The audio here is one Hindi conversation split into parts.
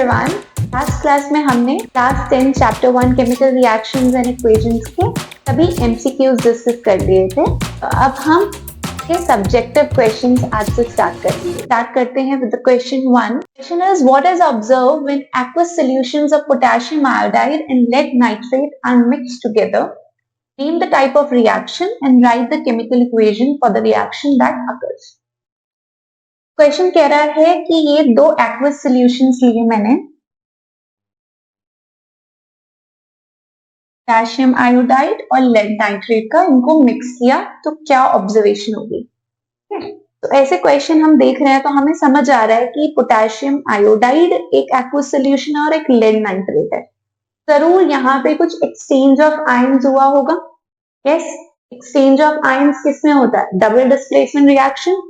एवरीवन, लास्ट क्लास में हमने class 10 chapter 1 chemical reactions and equations के सभी एमसीक्यूज डिस्कस कर लिए थे। तो अब हम के सब्जेक्टिव क्वेश्चंस आज से स्टार्ट करते हैं with the question 1। Question is what is observed when aqueous solutions of potassium iodide and lead nitrate are mixed together? Name the type of reaction and write the chemical equation for the reaction that occurs. Question कह रहा है कि ये दो एक्वस सॉल्यूशंस लिए मैंने, पोटेशियम आयोडाइड और लेड नाइट्रेट का, इनको मिक्स किया तो क्या ऑब्जर्वेशन होगी। तो ऐसे क्वेश्चन हम देख रहे हैं तो हमें समझ आ रहा है कि पोटेशियम आयोडाइड एक एक्वस सॉल्यूशन है और एक लेड नाइट्रेट है। जरूर यहाँ पे कुछ एक्सचेंज ऑफ आयंस हुआ होगा। यस, एक्सचेंज ऑफ आयंस किसमें होता है? Double displacement reaction.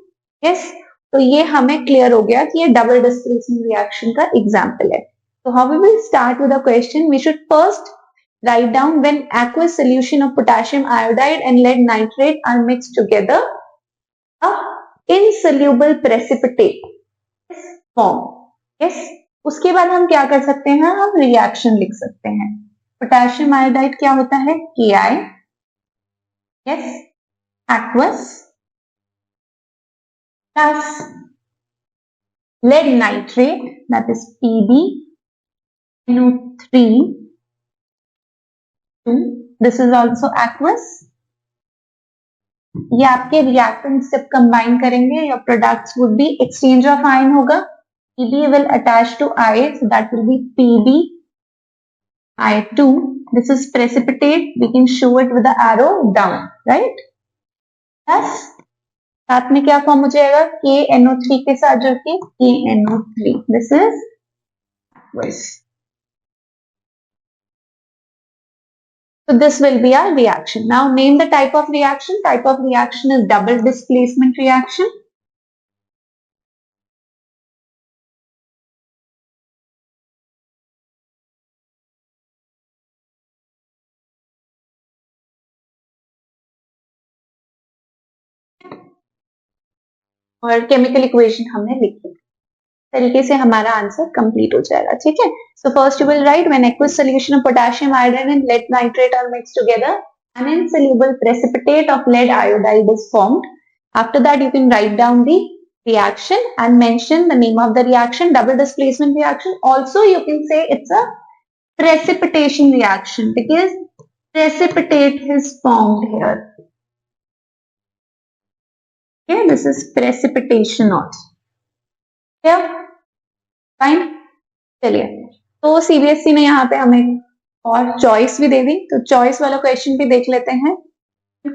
यस, तो ये हमें क्लियर हो गया कि ये डबल डिस्प्लेसमेंट रिएक्शन का एग्जांपल है। तो how we will start with the question? We should first write down when aqueous solution of potassium iodide and lead nitrate are mixed together, a insoluble precipitate form. Yes, उसके बाद हम क्या कर सकते हैं? हम रिएक्शन लिख सकते हैं। पोटेशियम आयोडाइड क्या होता है? Ki. Yes, aqueous plus lead nitrate, that is PbNO3. This is also aqueous. ये आपके रिएक्टेंट जब कंबाइन करेंगे या products would be exchange of ion होगा। Pb will attach to I, so that will be PbI2. This is precipitate. We can show it with the arrow down, right? Plus साथ में क्या फॉर्म हो जाएगा? KNO3 के साथ जुड़ के KNO3. This is aqueous. So this will be our reaction. Now name the type of reaction. Type of reaction is double displacement reaction. और केमिकल इक्वेशन हमने लिखी, तरीके से हमारा आंसर कंप्लीट हो जाएगा। ठीक है, so first you will write when aqueous solution of potassium iodide and lead nitrate are mixed together, an insoluble precipitate of lead iodide is formed. After that you can write down the reaction and mention the name of the reaction, double displacement reaction. Also you can say it's a precipitation reaction because precipitate is formed here. Okay, this is precipitation also. Yeah, fine. चलिए, तो सीबीएसई ने यहाँ पे हमें और चॉइस भी दे दी, तो चॉइस वाला क्वेश्चन भी देख लेते हैं।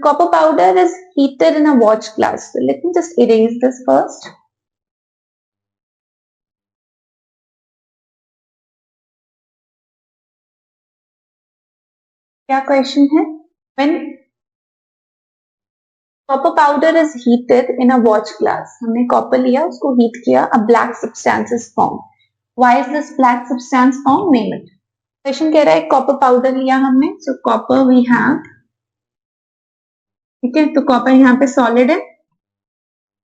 Copper powder is heated in a watch glass. Let me just erase this first. क्या क्वेश्चन है? When copper powder is heated in a watch glass, हमने कॉपर लिया, उसको हीट किया, अ black substance is form. Why is this black substance formed? Name it. Question कह रहा है कॉपर पाउडर लिया हमने, so copper we have, ठीक है, तो कॉपर यहाँ पे सॉलिड है,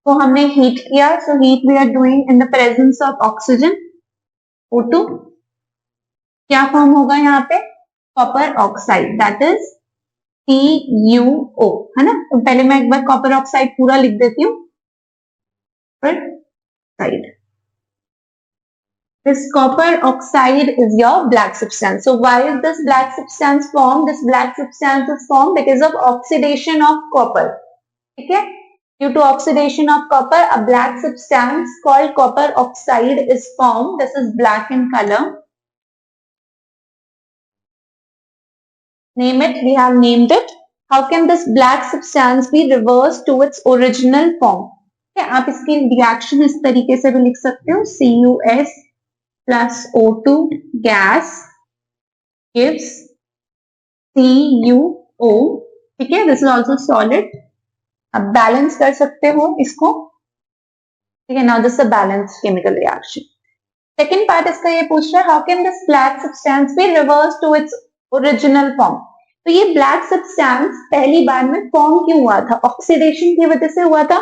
तो हमने हीट किया, so heat we are doing in the presence of oxygen, O2. क्या फॉर्म होगा यहाँ पे? Copper oxide, that is CuO, है ना। तो पहले मैं एक बार कॉपर ऑक्साइड पूरा लिख देती हूँ। This copper oxide is your black substance. So why is this black substance formed? This black substance is formed because of oxidation of copper. Okay? Due to oxidation of copper, a black substance called copper oxide is formed. This is black in color. Name it. We have named it. How can this black substance be reversed to its original form? Okay? आप इसकी रिएक्शन इस तरीके से भी लिख सकते हो। CuS plus O2 gas gives CuO. ठीक है, this is also solid. अब बैलेंस कर सकते हो इसको, ठीक है। Now this is a balanced chemical reaction. Second part इसका ये पूछ रहा है how can this black substance be reversed to its original form? तो ये black substance पहली बार में फॉर्म क्यों हुआ था? ऑक्सीडेशन की वजह से हुआ था।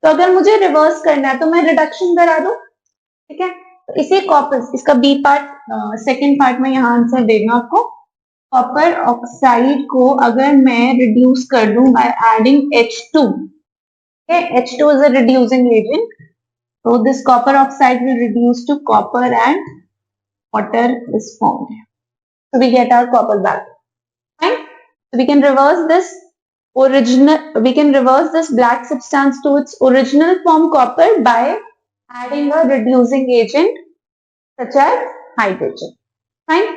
तो अगर मुझे रिवर्स करना है तो मैं रिडक्शन करा दूं, ठीक है। तो इसी कॉपर, इसका बी पार्ट सेकेंड पार्ट में यहाँ आंसर देगा आपको। कॉपर ऑक्साइड को अगर मैं रिड्यूस कर दूं by adding H2, H2 is a reducing agent, so this copper oxide will reduce to copper and water is formed. So we get our copper back. Fine. So we can reverse this black substance to its original form copper by adding a reducing agent such as hydrogen. Fine.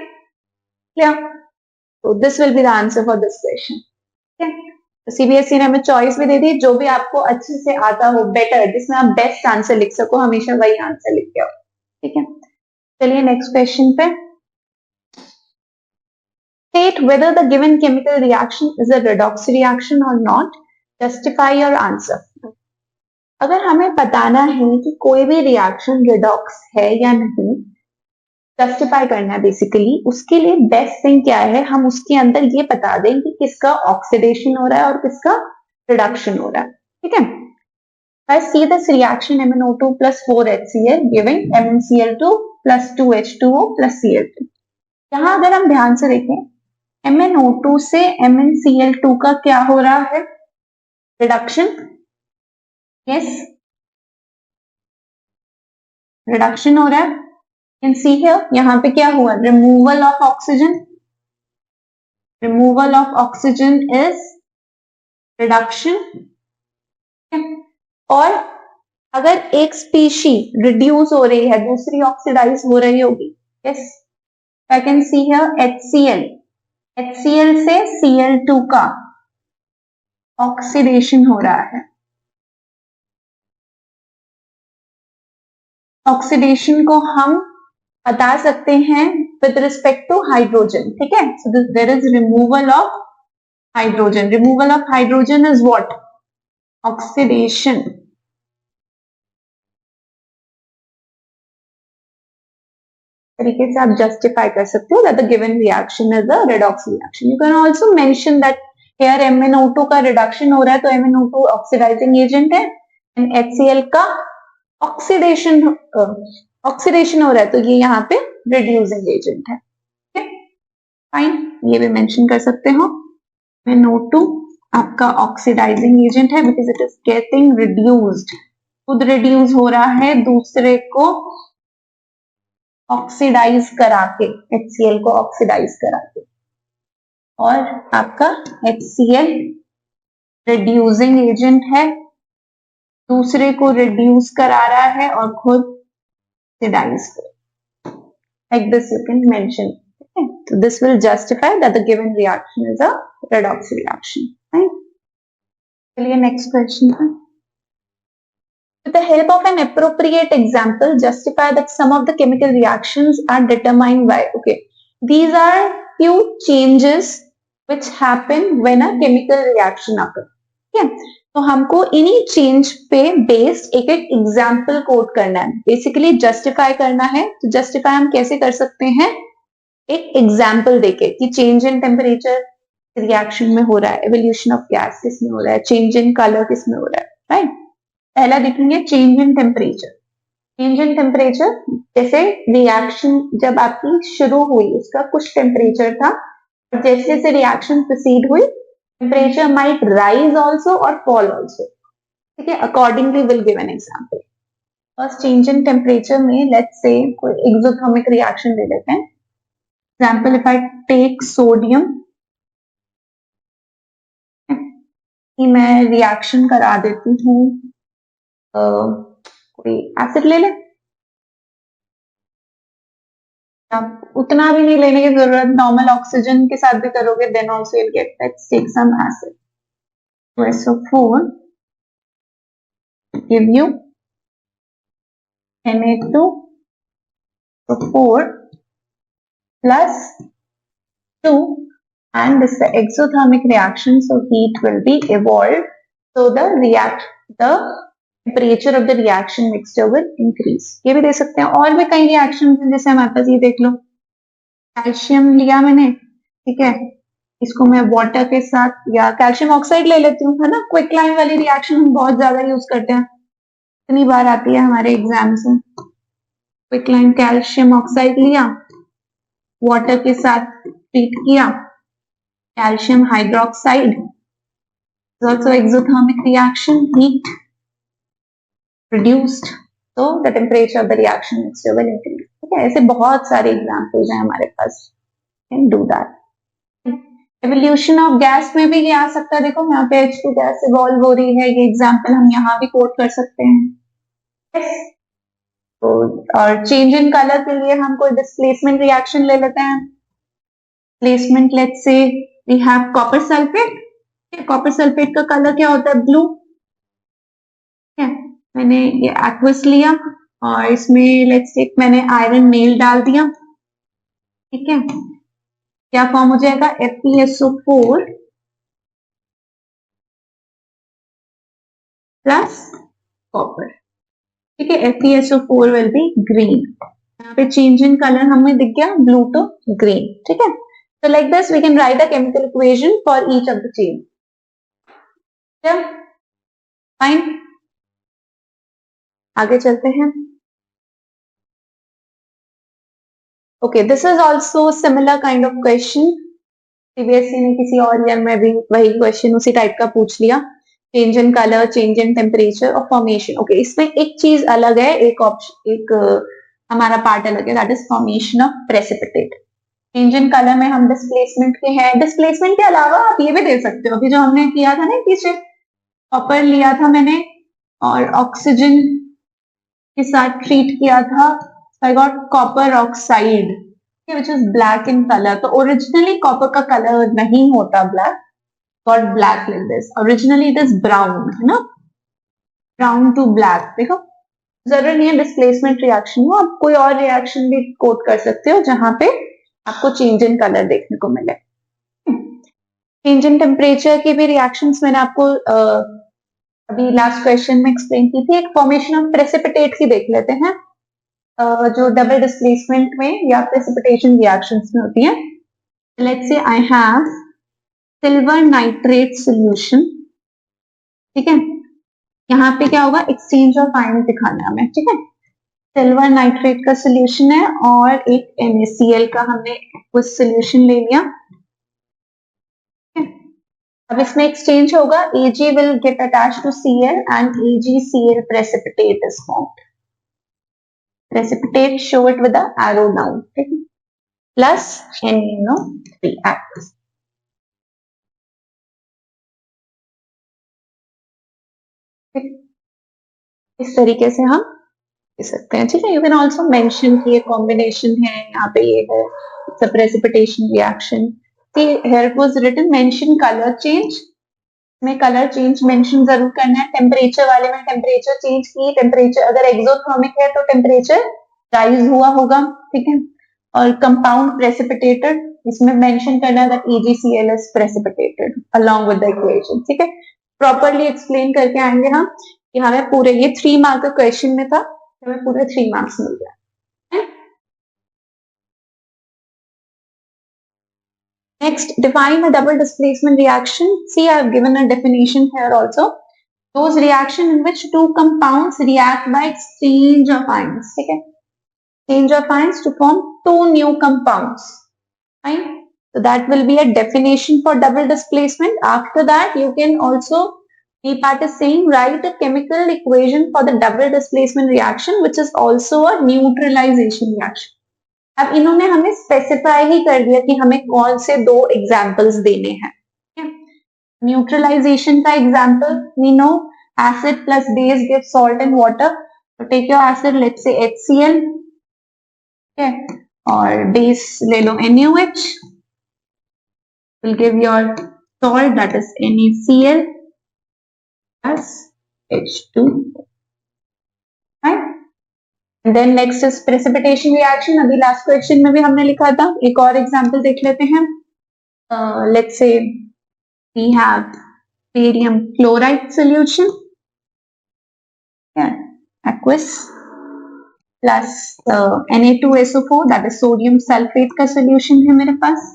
Clear? So this will be the answer for this question. Okay. तो सीबीएसई ने हमें चॉइस भी दे दी, जो भी आपको अच्छे से आता हो, बेटर, जिसमें आप बेस्ट आंसर लिख सको, हमेशा वही आंसर लिख के आओ। ठीक है, चलिए नेक्स्ट क्वेश्चन पे। State whether the given chemical reaction is a redox reaction or not. Justify your answer. अगर हमें बताना है कि कोई भी रिएक्शन रिडॉक्स है या नहीं, जस्टिफाई करना है बेसिकली, उसके लिए बेस्ट थिंग क्या है, हम उसके अंदर ये बता दें कि किसका ऑक्सीडेशन हो रहा है और किसका रिडक्शन हो रहा है। ठीक है, I see this reaction MnO2 plus 4HCl giving MnCl2 plus 2H2O plus Cl2। यहाँ अगर हम ध्यान से देखें, MnO2 से MnCl2 का क्या हो रहा है, रिडक्शन। यस, रिडक्शन हो रहा है। कैन सी हियर, यहाँ पे क्या हुआ, removal of oxygen. Removal of oxygen is reduction. और अगर एक स्पीशी रिड्यूस हो रही है, दूसरी ऑक्सीडाइज हो रही होगी। Yes, I can see here HCl, HCl से Cl2 का ऑक्सीडेशन हो रहा है। ऑक्सीडेशन को हम बता सकते हैं विद रिस्पेक्ट टू हाइड्रोजन। ठीक है, so there is removal of hydrogen. Removal of hydrogen is what, oxidation. तरीके से आप जस्टिफाई कर सकते हो that the given reaction is a redox reaction. You can also mention that here MnO2 का रिडक्शन हो रहा है, तो MnO2 ऑक्सीडाइजिंग एजेंट है, एंड HCl का ऑक्सीडेशन हो रहा है, तो ये यहाँ पे रिड्यूसिंग एजेंट है। ठीक है, फाइन, ये भी मेंशन कर सकते हो। MnO2 आपका ऑक्सीडाइजिंग एजेंट है because it is getting reduced, खुद रिड्यूस हो रहा है, दूसरे को ऑक्सीडाइज करा के, HCl को ऑक्सीडाइज करा के। और आपका HCl रिड्यूसिंग एजेंट है, दूसरे को रिड्यूस करा रहा है और खुद ऑक्सीडाइज कर, like this you can mention. So this will justify that the given reaction is a redox reaction. Right? चलिए next question है। With the help of an appropriate example, justify that some of the chemical reactions are determined by, okay, these are few changes which happen when a chemical reaction occurs. Okay? तो हमको इन्हीं चेंज पे बेस्ड एक एक एग्जाम्पल कोट करना है, बेसिकली जस्टिफाई करना है। तो जस्टिफाई हम कैसे कर सकते हैं, एक एग्जाम्पल देके कि चेंज इन टेम्परेचर रिएक्शन में हो रहा है, एवोल्यूशन ऑफ गैस किस में हो रहा है, चेंज इन कलर किस में हो रहा है। राइट, पहला देखेंगे change in temperature. Change in temperature, जैसे रिएक्शन जब आपकी शुरू हुई उसका कुछ टेम्परेचर था, जैसे जैसे रिएक्शन प्रोसीड हुई, temperature might rise also or fall also. ठीक है, accordingly we'll give an example. First change in temperature में let's say कोई exothermic reaction ले लेते हैं। Example, if I take sodium, मैं रिएक्शन करा देती हूँ, कोई एसिड ले ले, आप उतना भी नहीं लेने की जरूरत, नॉर्मल ऑक्सीजन के साथ भी करोगे then also you'll get, let's take some acid, SO4 give you Na2, 4 plus 2, and this is the exothermic reaction, so heat will be evolved, so the temperature of the reaction mixture will increase. ये भी दे सकते हैं, और भी कई रिएक्शन जैसे हमारे पास ये देख लो, कैल्शियम लिया मैंने, ठीक है, इसको मैं वाटर के साथ या कैल्शियम ऑक्साइड ले लेती हूँ, है ना। क्विक लाइन वाली रिएक्शन हम बहुत ज्यादा यूज करते हैं, इतनी बार आती है हमारे एग्जाम्स में। क्विकलाइन कैल्शियम ऑक्साइड लिया, वाटर के साथ ट्रीट किया, calcium hydroxide also exothermic reaction, heat reduced, so the temperature of the reaction mixture will increase. ठीक है, ऐसे बहुत सारे एग्जाम्पल्स हैं हमारे पास, can do that. Evolution of gas में भी ये आ सकता है, देखो यहाँ पे H2 गैस इवॉल्व हो रही है, ये एग्जाम्पल हम यहाँ भी कोट कर सकते हैं. तो और चेंज इन कलर के लिए हम कोई डिस्प्लेसमेंट रिएक्शन ले लेते हैं. Placement let's say we have copper sulphate. Copper sulphate का कलर क्या होता है? ब्लू. मैंने ये एक्वस लिया और इसमें लेट्स से मैंने आयरन नेल डाल दिया. ठीक है, क्या फॉर्म हो जाएगा? FeSO4 plus copper. ठीक है, FeSO4 विल बी ग्रीन. यहाँ पे चेंज इन कलर हमें दिख गया, ब्लू टू ग्रीन. ठीक है, so like this we can write a chemical equation for each of the chain. Fine, आगे चलते हैं. Okay, this is also similar kind of question. CBSE ने किसी और ईयर में भी वही क्वेश्चन उसी टाइप का पूछ लिया. Change in colour, change in temperature और फॉर्मेशन. ओके, इसमें एक चीज अलग है, एक ऑप्शन, एक हमारा पार्ट अलग है, that is formation of precipitate. Change in colour में हम डिस्प्लेसमेंट के हैं. डिस्प्लेसमेंट के अलावा आप ये भी दे सकते हो, अभी जो हमने किया था ना, पीछे कॉपर लिया था मैंने और ऑक्सीजन के साथ ट्रीट किया था. I got copper oxide, which is black in color. तो originally copper का color नहीं होता black, got black like this. Originally it is brown, है ना, brown to black. देखो, जरूरी नहीं है डिस्प्लेसमेंट रिएक्शन हो, आप कोई और रिएक्शन भी कोट कर सकते हो जहां पे आपको चेंज इन कलर देखने को मिले. चेंज इन टेम्परेचर की भी रिएक्शंस मैंने आपको अभी लास्ट क्वेश्चन में एक्सप्लेन की थी. एक फॉर्मेशन ऑफ प्रेसिपिटेट की देख लेते हैं, जो डबल डिस्प्लेसमेंट में या प्रेसिपिटेशन रिएक्शंस में होती है. Let's say I have silver nitrate solution. ठीक है, यहाँ पे क्या होगा? एक्सचेंज ऑफ आयन दिखाना है हमें. ठीक है, सिल्वर नाइट्रेट का सॉल्यूशन है और एक NaCl का हमने कुछ सॉल्यूशन ले लिया. अब इसमें एक्सचेंज होगा, Ag will get attached to Cl and AgCl precipitate is formed. Precipitate, show it with the arrow down. Okay? Plus NaNO3 aqueous. इस तरीके से हम दे सकते हैं. ठीक है, यू कैन ऑल्सो मेंशन कि ये कॉम्बिनेशन है, यहाँ पे ये है, it's a precipitation reaction. Here it was written mention color change. में कलर चेंज मेंशन जरूर करना है. टेम्परेचर वाले में टेम्परेचर चेंज की, टेम्परेचर अगर एक्सोथर्मिक है तो टेम्परेचर राइज हुआ होगा. ठीक है, और कंपाउंड प्रेसिपिटेटेड, इसमें मेंशन करना है that AgCl is precipitated along with the equation. ठीक है, प्रॉपरली एक्सप्लेन करके आएंगे हम कि हमें पूरे, ये 3 मार्क का क्वेश्चन में था, हमें पूरे 3 मार्क्स मिल गया. Next, define a double displacement reaction. See, I have given a definition here also. Those reaction in which two compounds react by exchange of ions. ठीक है, exchange of ions to form 2 new compounds. Fine. So that will be a definition for double displacement. After that, you can also, the part is saying, write a chemical equation for the double displacement reaction, which is also a neutralization reaction. अब इन्होंने हमें स्पेसिफाई ही कर दिया कि हमें कौन से 2 एग्जाम्पल्स देने हैं. न्यूट्रलाइजेशन का example, we know acid plus base give salt and water. तो take your acid, let's say HCl, और बेस ले लो NaOH, will give your salt, that is NaCl plus H2. right? Then next is precipitation reaction. अभी लास्ट क्वेश्चन में भी हमने लिखा था. एक और एग्जाम्पल देख लेते हैं. Let's say we have barium chloride solution, aqueous, plus Na2SO4, that is sodium sulfate का solution है मेरे पास,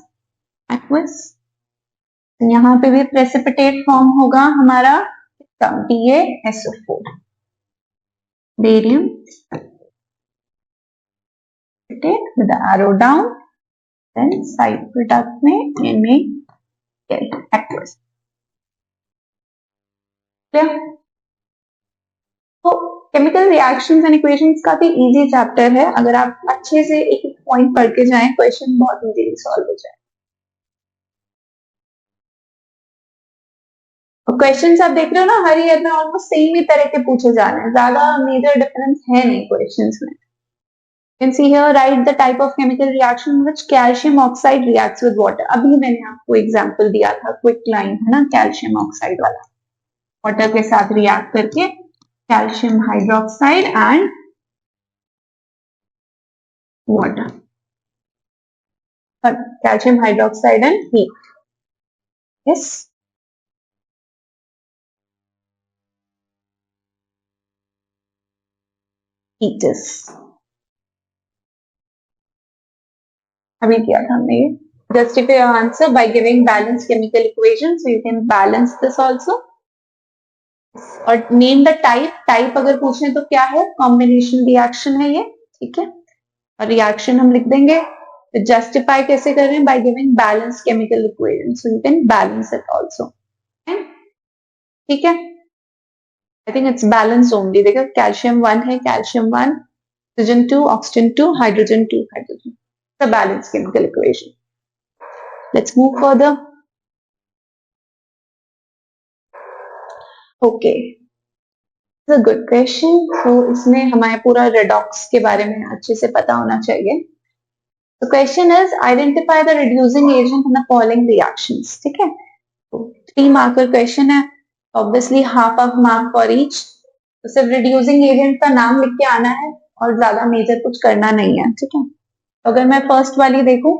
aqueous. यहाँ पे भी precipitate form होगा हमारा BaSO4, barium. with the arrow down, then side product में NaCl aqueous. clear? तो केमिकल रिएक्शंस एंड इक्वेशंस काफी इजी चैप्टर है, अगर आप अच्छे से एक एक पॉइंट पढ़ के जाएं क्वेश्चन बहुत इजीली सॉल्व हो जाए। क्वेश्चंस आप देख रहे हो ना, हर ईयर में ऑलमोस्ट सेम ही तरह के पूछे जा रहे हैं, ज्यादा मेजर डिफरेंस है नहीं क्वेश्चंस में। You can see here, write the type of chemical reaction in which calcium oxide reacts with water. अभी मैंने आपको एग्जांपल दिया था, क्विक लाइन है ना, कैल्शियम ऑक्साइड वाला, वाटर के साथ रिएक्ट करके calcium hydroxide and water, but calcium hydroxide and heat. Yes, heat is अभी किया था हमने ये। Justify your answer by giving balanced chemical equation, so you can balance this also. और नेम द टाइप अगर पूछे तो क्या है, कॉम्बिनेशन रिएक्शन है ये, ठीक है, और रिएक्शन हम लिख देंगे। तो जस्टिफाई कैसे कर रहे हैं, by giving balance chemical equation, so you can balance it also, ठीक है। I think it's balance only, देखो कैल्शियम 1 है, calcium 1, oxygen 2, oxygen 2, hydrogen 2, hydrogen, the balance chemical equation. Let's move further. Okay, it's a good question. तो इसमें हमारे पूरा रेडॉक्स के बारे में अच्छे से पता होना चाहिए। The question is identify the reducing agent in the following reactions, ठीक है। तो 3 मार्कर क्वेश्चन है, obviously half of mark for each. तो सिर्फ रिड्यूसिंग एजेंट का नाम लिख के आना है और ज्यादा मेजर कुछ करना नहीं है, ठीक है। तो अगर मैं फर्स्ट वाली देखूं,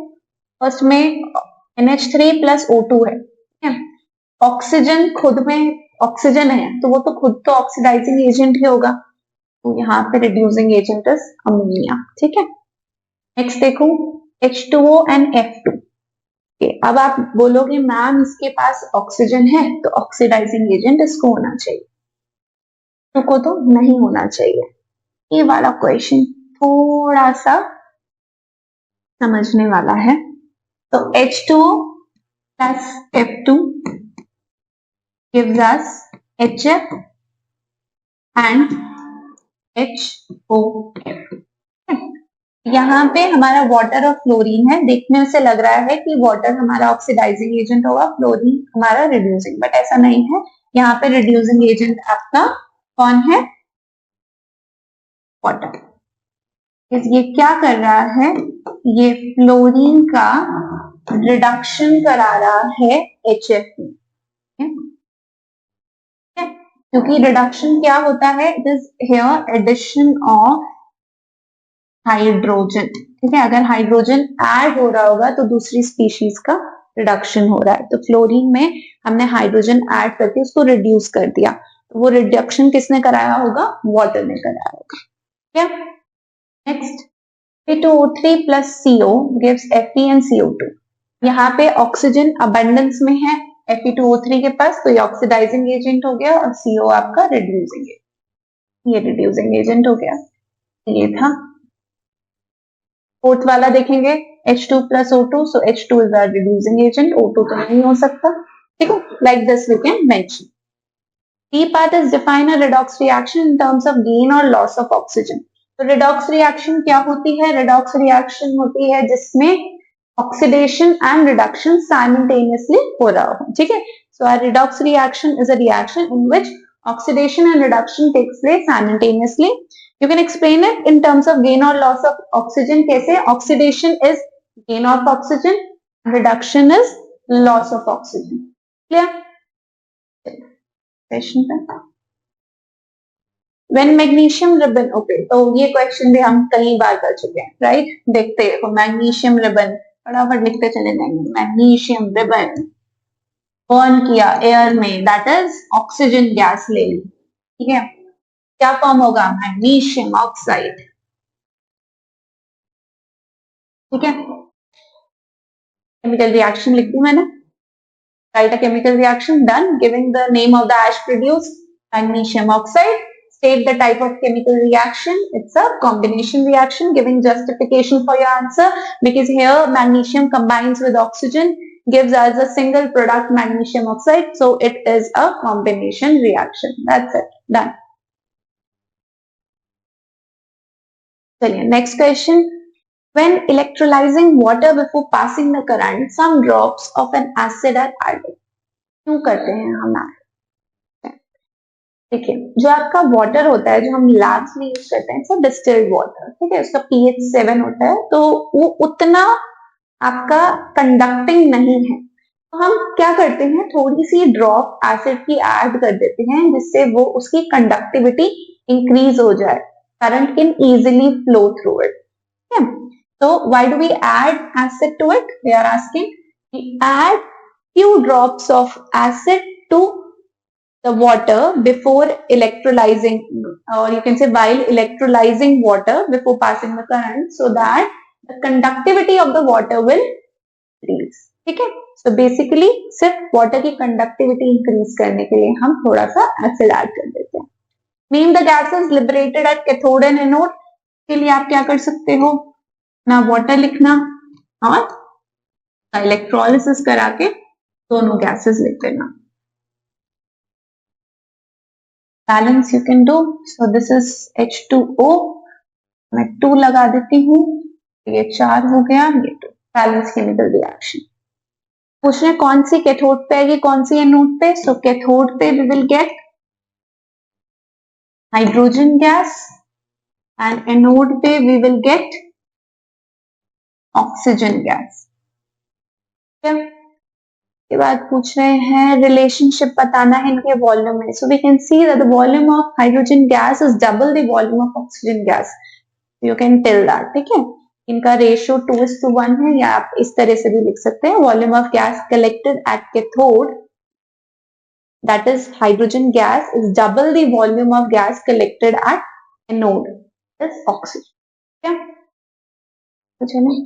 फर्स्ट में NH3 प्लस O2 है, ठीक है। ऑक्सीजन खुद में ऑक्सीजन है, तो वो तो खुद तो ऑक्सीडाइजिंग एजेंट ही होगा, तो यहाँ पे रिड्यूसिंग एजेंट इज अमोनिया, ठीक है। नेक्स्ट देखो H2O एंड F2। अब आप बोलोगे मैम इसके पास ऑक्सीजन है तो ऑक्सीडाइजिंग एजेंट इसको होना चाहिए, को तो नहीं होना चाहिए। ये वाला क्वेश्चन थोड़ा सा समझने वाला है। तो H2O plus F2 gives us HF and HOF। यहाँ पे हमारा वाटर और फ्लोरीन है, देखने से लग रहा है कि वाटर हमारा ऑक्सीडाइजिंग एजेंट होगा, फ्लोरीन हमारा रिड्यूसिंग, बट ऐसा नहीं है। यहाँ पे रिड्यूसिंग एजेंट आपका कौन है, वाटर। ये क्या कर रहा है, ये फ्लोरीन का रिडक्शन करा रहा है HF में, क्योंकि रिडक्शन क्या होता है, it is here addition of hydrogen, ठीक है। अगर हाइड्रोजन ऐड हो रहा होगा तो दूसरी स्पीशीज का रिडक्शन हो रहा है, तो फ्लोरीन में हमने हाइड्रोजन ऐड करके उसको रिड्यूस कर दिया, तो वो रिडक्शन किसने कराया होगा, वाटर ने कराया होगा, ठीक है। Next Fe2O3 plus CO gives Fe and CO2। यहाँ पे ऑक्सीजन अबंडेंस में है Fe2O3 के पास, तो ये ऑक्सीडाइजिंग एजेंट हो गया, और CO आपका रिड्यूसिंग एजेंट, ये रिड्यूसिंग एजेंट हो गया। ये था। फोर्थ वाला देखेंगे H2 plus O2, so H2 is our reducing agent, O2 तो नहीं हो सकता, ठीक है। Like this we can mention. D part is define a redox reaction in terms of gain or loss of oxygen. तो redox reaction क्या होती है, redox reaction होती है जिसमें oxidation and reduction simultaneously हो रहा हो, ठीक है। So our redox reaction is a reaction in which oxidation and reduction takes place simultaneously. You can explain it in terms of gain or loss of oxygen. कैसे, oxidation is gain of oxygen, reduction is loss of oxygen. Clear? Question पे when magnesium ribbon, okay, तो ये क्वेश्चन भी हम कई बार कर चुके हैं, राइट। देखते हैं मैग्नीशियम रिबन, फटाफट लिखते चले जाएंगे। मैग्नीशियम रिबन बर्न किया एयर में, दैट इज ऑक्सीजन गैस ले ली, ठीक है। क्या फॉर्म होगा, मैग्नीशियम ऑक्साइड, ठीक है। केमिकल रिएक्शन लिख दी मैंने, write a chemical reaction, done, giving the name of the ash produced, magnesium oxide, State the type of chemical reaction. It's a combination reaction, giving justification for your answer, because here magnesium combines with oxygen, gives us a single product, magnesium oxide. So it is a combination reaction. That's it. Done. Next question. When electrolyzing water before passing the current, some drops of an acid are added. क्यों करते हैं हम ऐड? देखिए, जो आपका वाटर होता है, जो हम लैब्स में यूज करते हैं, सब डिस्टिल्ड वाटर, ठीक है, उसका pH 7 होता है, तो वो उतना आपका कंडक्टिंग नहीं है, तो हम क्या करते हैं, थोड़ी सी ड्रॉप एसिड की ऐड कर देते हैं, जिससे वो उसकी कंडक्टिविटी इंक्रीज हो जाए, current can easily flow through it. So why do we add acid to it? They are asking. We add few drops of acid to the water before electrolyzing, or you can say while electrolyzing water before passing the current, so that the conductivity of the water will increase. ठीक है? So basically सिर्फ water की conductivity increase करने के लिए हम थोड़ा सा acid add कर देते हैं. Name the gases liberated at cathode and anode. के लिए आप क्या कर सकते हो, ना वाटर लिखना और इलेक्ट्रोलिसिस करा के दोनों गैसेस लिख देना. Balance you can do. So this is H2O, मैं 2 लगा देती हूँ, ये 4 हो गया, ये 2. Balance chemical reaction. पूछ रहे कौन सी कैथोड पे है, कौन सी एनोड पे. सो कैथोड पे we will get hydrogen gas and anode पे we will get oxygen gas. के बाद पूछ रहे हैं रिलेशनशिप बताना है इनके वॉल्यूम में. So we can see that the volume of hydrogen gas is double the volume of oxygen gas. You can tell that. ठीक है, इनका रेशियो 2:1 है, या आप इस तरह से भी लिख सकते हैं. Volume of gas collected at cathode, that is hydrogen gas, is double the volume of gas collected at anode, that is oxygen. क्या कुछ है ना?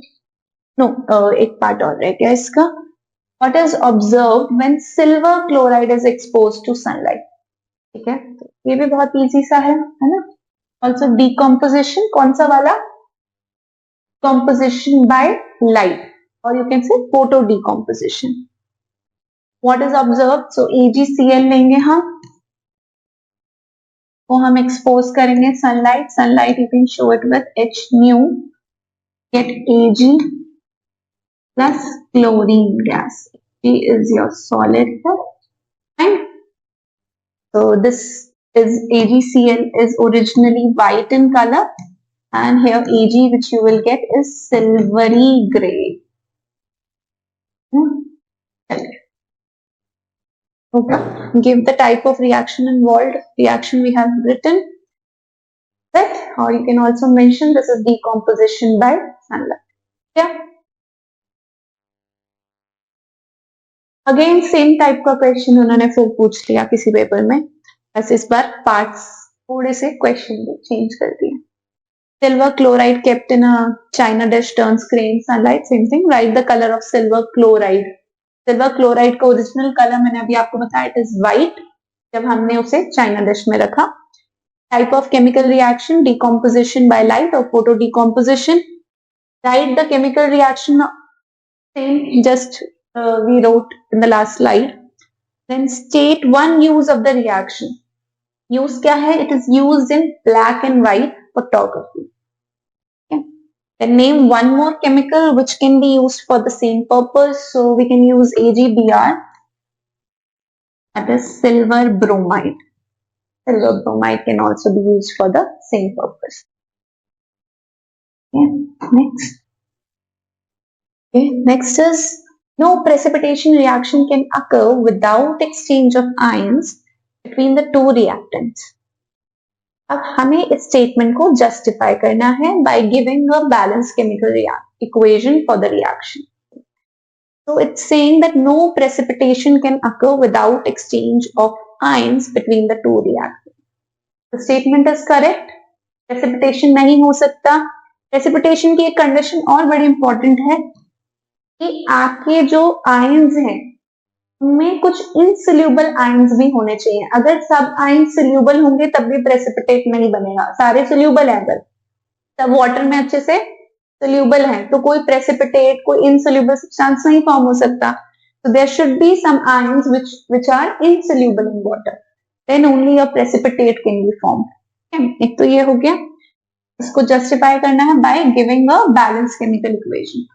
नो, एक पार्ट और रह गया इसका. What is observed when silver chloride is exposed to sunlight? ठीक है, तो ये भी बहुत इजी सा है ना. Also decomposition, कौन सा वाला? Composition by light, or you can say photo decomposition. What is observed? So AgCl लेंगे हम, वो हम expose करेंगे sunlight. Sunlight you can show it with H nu, get Ag plus chlorine gas. He is your solid here, and so this is AgCl is originally white in color, and here Ag which you will get is silvery gray. Okay. Give the type of reaction involved. Reaction we have written that, or you can also mention this is decomposition by sunlight. Yeah. Again same type का question उन्होंने फिर पूछ लिया किसी पेपर में, बस इस बार parts थोड़े से question भी change कर दिए. Silver chloride kept in a china dish turns gray in sunlight. Same thing. Write the color of silver chloride. Silver chloride का ओरिजिनल कलर मैंने अभी आपको बताया, इट इज व्हाइट, जब हमने उसे चाइना डिश में रखा. Type of chemical reaction decomposition by light और photo decomposition. Write the chemical reaction same just we wrote in the last slide. Then state one use of the reaction. Use क्या है? It is used in black and white photography. Then name one more chemical which can be used for the same purpose. So we can use AgBr, that is silver bromide. Silver bromide can also be used for the same purpose. Okay, next. Okay, next is no precipitation reaction can occur without exchange of ions between the two reactants. अब हमें इस स्टेटमेंट को जस्टिफाई करना है by giving a balance chemical equation for the reaction. So it's saying that no precipitation can occur without exchange of ions between the two reactants. The statement is correct. Precipitation नहीं हो सकता. प्रेसिपिटेशन की एक कंडीशन और बड़ी इंपॉर्टेंट है कि आपके जो आयंस हैं में कुछ इनसोल्यूबल आयंस भी होने चाहिए। अगर सब आयंस सोल्यूबल होंगे तब भी प्रेसिपिटेट नहीं बनेगा, सारे सोल्यूबल है अगर सब वाटर में अच्छे से सोल्यूबल है तो कोई प्रेसिपिटेट, कोई इनसोल्यूबल सब्सटेंस नहीं फॉर्म हो सकता। So there should be some ions which are insoluble in water. Then only a precipitate can be formed. एक तो ये हो गया, इसको जस्टिफाई करना है by giving a balance chemical equation.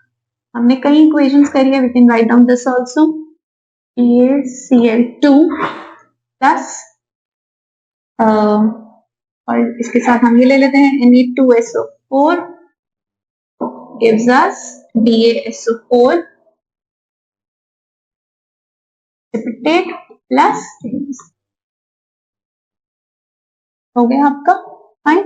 हमने कई इक्वेशंस करी है, we can write down this also. CaCl2 plus और इसके साथ हम ये ले लेते हैं Na2SO4 gives us BaSO4 precipitate plus हो गया आपका फाइन।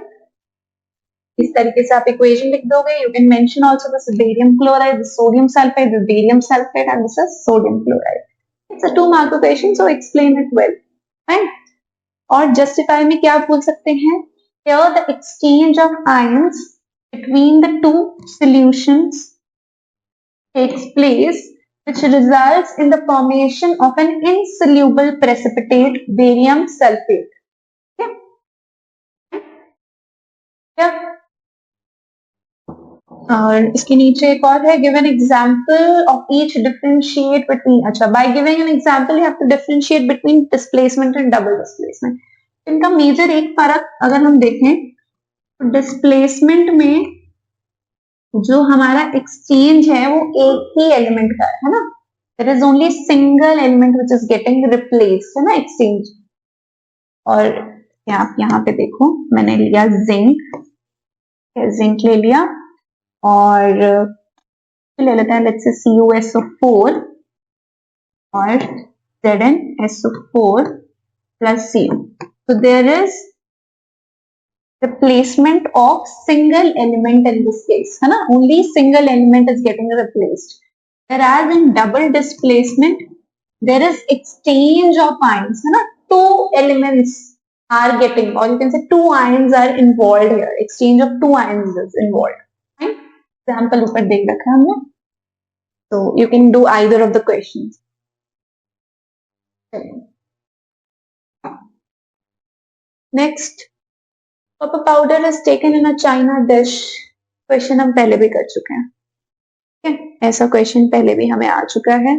इस तरीके से आप इक्वेशन लिख दोगे। You can mention also this barium chloride, this sodium sulphide, this barium sulphide and this is sodium chloride. It's a 2 mark question, so explain it well. Fine. और जस्टिफाई में क्या बोल सकते हैं? Here the exchange of ions between the two solutions takes place, which results in the formation of an insoluble precipitate, barium sulfate. और इसके नीचे एक और है, give an example of each differentiate between. अच्छा, by giving an example you have to differentiate between displacement and double displacement. इनका मेजर एक फर्क अगर हम देखें तो डिस्प्लेसमेंट में जो हमारा एक्सचेंज है वो एक ही एलिमेंट का है ना, there is only single element which is getting replaced, है ना, एक्सचेंज। और आप यहाँ पे देखो, मैंने लिया जिंक, जिंक ले लिया और ले लेते हैं लेट्स से CuSO4 और ZnSO4 plus Cu. So there is replacement of single element in this case, है ना, only single element is getting replaced. Whereas in double displacement there is exchange of ions, है ना, two elements are getting, or you can say two ions are involved here, exchange of two ions is involved. Right? Example ऊपर देख रखा है हमने, so you can do either of the questions. Next, copper powder is taken in a china dish. Question हम पहले भी कर चुके हैं, ठीक है, ऐसा क्वेश्चन पहले भी हमें आ चुका है।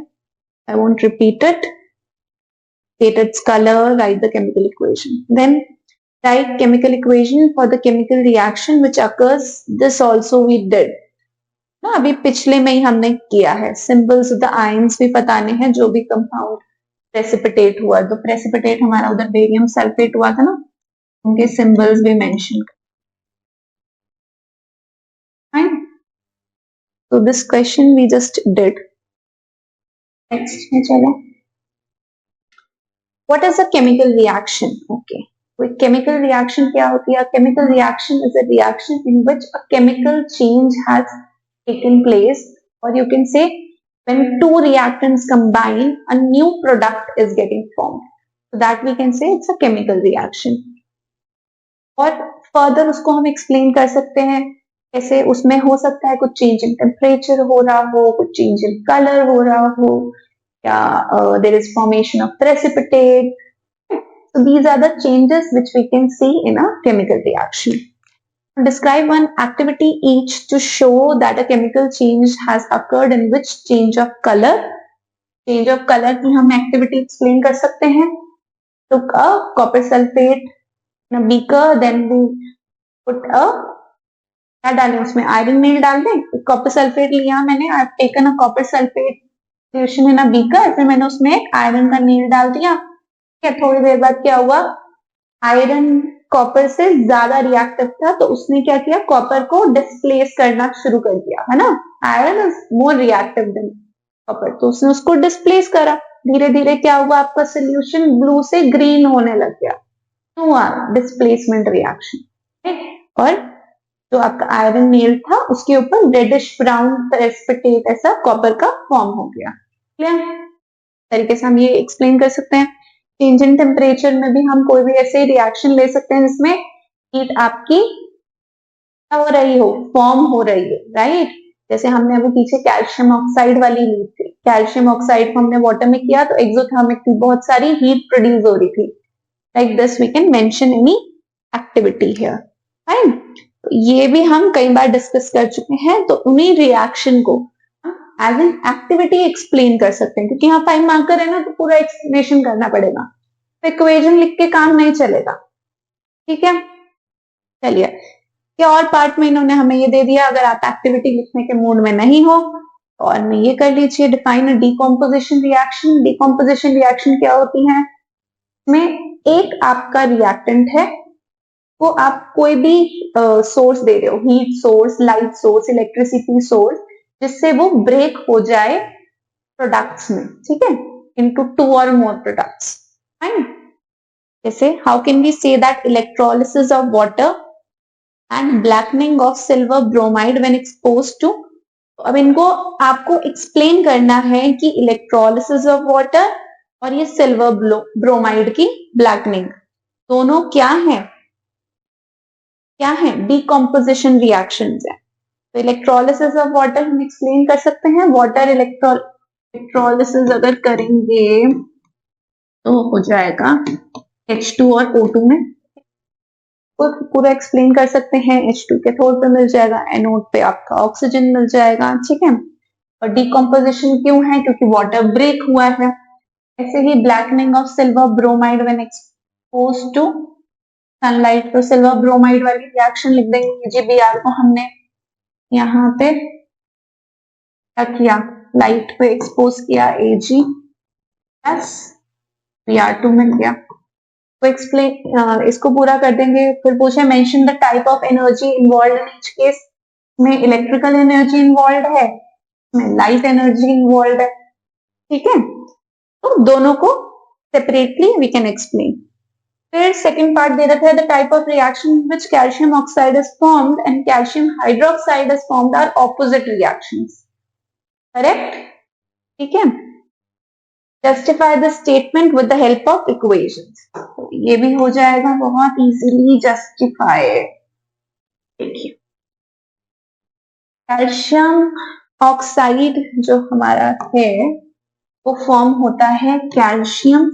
I won't repeat it. State its color, write the chemical equation. Then write chemical equation for the chemical reaction which occurs. This also we did. ना अभी पिछले में ही हमने किया है। सिंबल्स ऑफ द आयंस भी बताने हैं, जो भी कंपाउंड प्रेसिपिटेट हुआ, तो प्रेसिपिटेट हमारा उधर बेरियम सल्फेट हुआ था ना, उनके सिंबल्स भी मेंशन कर। Fine, so this question we just did. Next है, चलो, what is a chemical reaction? Okay, so chemical reaction क्या होती है? Chemical reaction is a reaction in which a chemical change has taken place, or you can say when two reactants combine, a new product is getting formed. So that we can say it's a chemical reaction. और further उसको हम explain कर सकते हैं ऐसे, उसमें हो सकता है कुछ change in temperature हो रहा हो, कुछ change in color हो रहा हो, या there is formation of precipitate. So these are the changes which we can see in a chemical reaction. Describe one activity each to show that a chemical change has occurred in which change of color. Change of color की हम activity explain कर सकते हैं। Took a copper sulfate in a beaker, then we put a, क्या डालें उसमें, आयरन नील डाल दें। कॉपर सल्फेट लिया मैंने, I have taken a copper sulphate solution in a beaker, फिर मैंने उसमें एक आयरन का नील डाल दिया। ठीक है, थोड़ी देर बाद क्या हुआ, आयरन कॉपर से ज्यादा रिएक्टिव था, तो उसने क्या किया, कॉपर को डिस्प्लेस करना शुरू कर दिया, है ना, iron is more reactive than copper, तो उसने उसको डिस्प्लेस करा। धीरे धीरे क्या हुआ, आपका सोल्यूशन ब्लू से ग्रीन होने लग गया, तो हुआ डिस्प्लेसमेंट रिएक्शन। और जो आपका आयरन नेल था उसके ऊपर रेडिश ब्राउन प्रेसिपिटेट ऐसा कॉपर का फॉर्म हो गया। क्लियर तरीके से हम ये एक्सप्लेन कर सकते हैं। चेंज इन टेम्परेचर में भी हम कोई भी ऐसे रिएक्शन ले सकते हैं जिसमें हीट आपकी हो रही हो, फॉर्म हो रही है, राइट। जैसे हमने अभी पीछे कैल्शियम ऑक्साइड वाली ली थी, कैल्शियम ऑक्साइड को हमने वाटर में किया तो एक्सोथर्मिक थी, बहुत सारी हीट प्रोड्यूस हो रही थी. Like this we can mention any activity here. Fine. ये भी हम कई बार डिस्कस कर चुके हैं. तो उन्हीं रिएक्शन को एज एन एक्टिविटी एक्सप्लेन कर सकते हैं, क्योंकि यहाँ 5 मार्कर है ना, तो पूरा एक्सप्लेनेशन करना पड़ेगा. तो इक्वेशन लिख के काम नहीं चलेगा. ठीक है, चलिए. क्या और पार्ट में इन्होंने हमें ये दे दिया, अगर आप एक्टिविटी लिखने के मूड में नहीं हो और में ये कर लीजिए, define a decomposition reaction. Decomposition reaction क्या होती है? में एक आपका रिएक्टेंट है, वो आप कोई भी सोर्स दे रहे हो, heat source, light source, electricity source, जिससे वो ब्रेक हो जाए प्रोडक्ट्स में. ठीक है, इनटू 2 और मोर प्रोडक्ट्स. फाइन. जैसे how can we say that electrolysis of water and blackening of silver bromide when exposed to. अब इनको आपको एक्सप्लेन करना है कि इलेक्ट्रोलिसिस ऑफ वाटर और ये सिल्वर ब्रोमाइड की ब्लैकनिंग दोनों क्या है? क्या है? डीकॉम्पोजिशन रिएक्शंस है. तो इलेक्ट्रोलिसिस ऑफ वाटर हम एक्सप्लेन कर सकते हैं. वाटर इलेक्ट्रोलिसिस अगर करेंगे तो हो जाएगा H2 और O2 में. पूरा एक्सप्लेन कर सकते हैं. H2 कैथोड पे मिल जाएगा, एनोड पे आपका ऑक्सीजन मिल जाएगा. ठीक है. और डीकॉम्पोजिशन क्यों है? क्योंकि वाटर ब्रेक हुआ है. ऐसे ही blackening of silver bromide when exposed to sunlight. तो सिल्वर ब्रोमाइड वाली रिएक्शन लिख देंगे. GBr को हमने यहाँ पे क्या किया? लाइट पे एक्सपोज किया, Ag प्लस Br2 मिल गया. तो एक्सप्लेन इसको पूरा कर देंगे. फिर पूछे mention the type of energy involve in each case. में इलेक्ट्रिकल एनर्जी इन्वॉल्व है, में लाइट एनर्जी इन्वॉल्व है. ठीक है, तो दोनों को सेपरेटली वी कैन एक्सप्लेन. फिर सेकंड पार्ट दे रखा है the type of reaction which calcium oxide is formed and calcium hydroxide is formed are opposite reactions. Correct. ठीक है. Justify the statement with the help of equations. ये भी हो जाएगा बहुत इजीली जस्टिफाई. देखिए, कैल्शियम ऑक्साइड जो हमारा है वो फॉर्म होता है कैल्शियम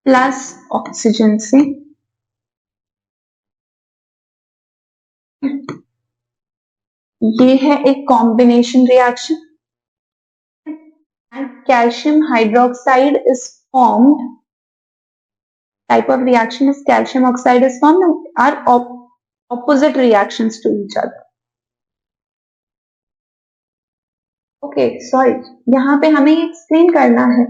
प्लस ऑक्सीजन से. ये है एक combination reaction. And calcium hydroxide is formed. Type of reaction is calcium oxide is formed and are opposite reactions to each other. Okay, sorry. यहाँ पे हमें एक्सप्लेन करना है.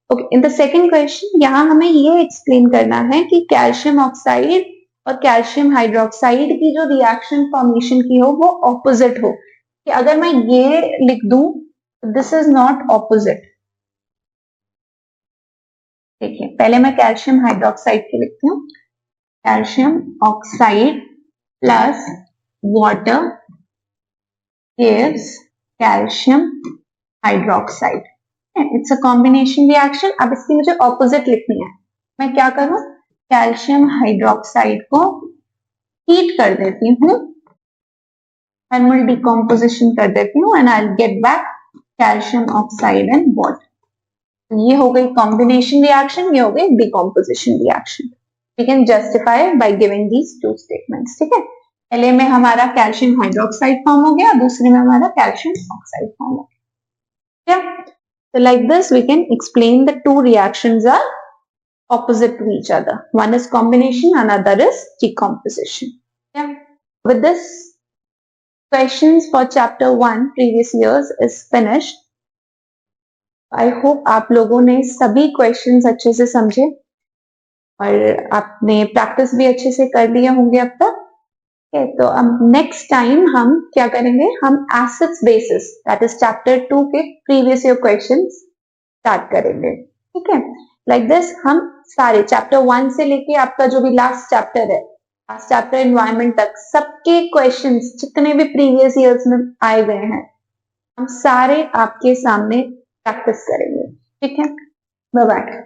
Okay, in the second question यहाँ हमें ये एक्सप्लेन करना है कि कैल्शियम ऑक्साइड और कैल्शियम हाइड्रोक्साइड की जो रिएक्शन फॉर्मेशन की हो वो ऑपोजिट हो. कि अगर मैं ये लिख दूं दिस इज नॉट ऑपोजिट. देखिए, पहले मैं कैल्शियम हाइड्रोक्साइड की लिखती हूँ. Calcium oxide plus water gives calcium hydroxide. It's a combination reaction. अब इसकी मुझे ऑपोजिट लिखनी है. मैं क्या करूं? कैल्शियम हाइड्रोक्साइड को हीट कर देती हूँ, थर्मल डिकम्पोजिशन कर देती हूँ and I get back calcium oxide and water. ये हो गई कॉम्बिनेशन रिएक्शन, ये हो गई decomposition reaction. We can justify by giving these two statements. ठीक है, पहले में हमारा कैल्शियम हाइड्रोक्साइड फॉर्म हो गया, दूसरे में हमारा कैल्शियम ऑक्साइड फॉर्म हो गया. So like this we can explain the two reactions are opposite to each other. One is combination, another is decomposition. Yeah. With this, questions for chapter 1 previous years is finished. I hope आप लोगों ने सभी questions अच्छे से समझे और आपने प्रैक्टिस भी अच्छे से कर लिए होंगे अब तक. Okay, तो अब नेक्स्ट टाइम हम क्या करेंगे? हम acids bases that is chapter 2 के प्रीवियस ईयर क्वेश्चंस स्टार्ट करेंगे. ठीक है, लाइक दिस हम सारे चैप्टर 1 से लेके आपका जो भी लास्ट चैप्टर है, लास्ट चैप्टर एनवायरनमेंट तक, सबके क्वेश्चंस जितने भी प्रीवियस ईयर्स में आए गए हैं हम सारे आपके सामने प्रैक्टिस करेंगे. ठीक है, बाय बाय.